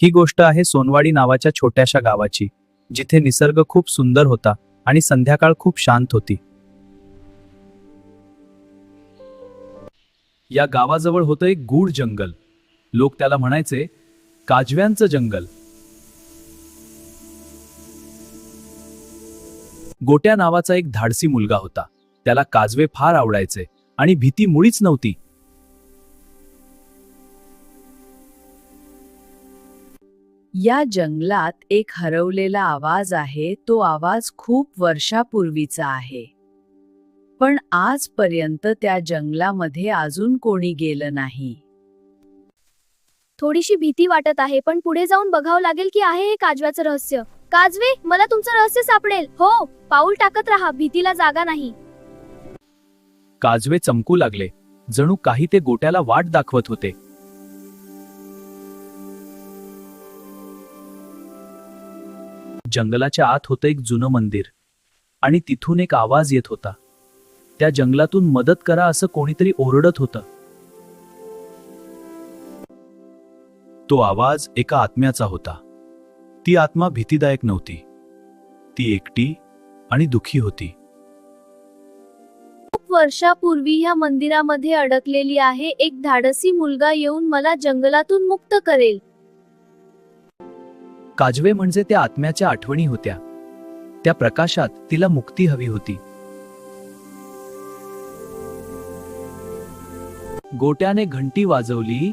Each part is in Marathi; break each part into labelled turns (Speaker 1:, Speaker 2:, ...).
Speaker 1: ही गोष्ट आहे सोनवाडी नावाच्या छोट्याशा गावाची, जिथे निसर्ग खूप सुंदर होता आणि संध्याकाळ खूप शांत होती. या गावाजवळ होतं एक गूढ जंगल. लोक त्याला म्हणायचे काजव्यांचं जंगल. गोट्या नावाचा एक धाडसी मुलगा होता. त्याला काजवे फार आवडायचे आणि भीती मुळीच नव्हती.
Speaker 2: या जंगलात एक हरवलेला आवाज आहे. तो आवाज खूप वर्षापूर्वीचा आहे, पण आजपर्यंत त्या जंगलामध्ये अजून कोणी गेलं नाही.
Speaker 3: थोडीशी भीती वाटत आहे, पण पुढे जाऊन बघावं लागेल की आहे हे काजव्याचं रहस्य. काजवे, मला तुमचं रहस्य सापडेल. हो, पाऊल टाकत राहा, भीतीला जागा नाही.
Speaker 1: काजवे चमकू लागले, जणू काही ते गोट्याला वाट दाखवत होते. जंगलाच्या आत होतं एक जुनं मंदिर आणि तिथून एक आवाज येत होता. त्या जंगलातून मदत करा असं कोणीतरी ओरडत होतं. तो आवाज एका आत्म्याचा होता. ती आत्मा भीतीदायक नव्हती, ती एकटी आणि दुखी होती.
Speaker 3: खूप वर्षापूर्वी ह्या मंदिरामध्ये अडकलेली आहे. एक धाडसी मुलगा येऊन मला जंगलातून मुक्त करेल.
Speaker 1: काजवे म्हणजे त्या आत्म्याच्या आठवणी होत्या. त्या प्रकाशात तिला मुक्ती हवी होती. गोट्याने घंटी वाजवली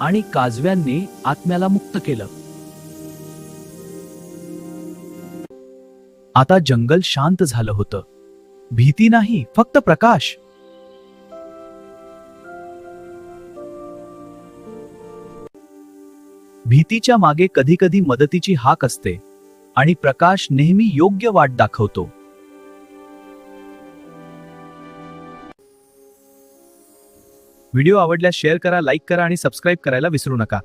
Speaker 1: आणि काजव्यांनी आत्म्याला मुक्त केलं. आता जंगल शांत झालं होतं. भीती नाही, फक्त प्रकाश. भीतीच्या मागे कधी कधी मदतीची हाक असते आणि प्रकाश नेहमी योग्य वाट दाखवतो. व्हिडिओ आवडल्यास शेअर करा, लाईक करा आणि सबस्क्राईब करायला विसरू नका.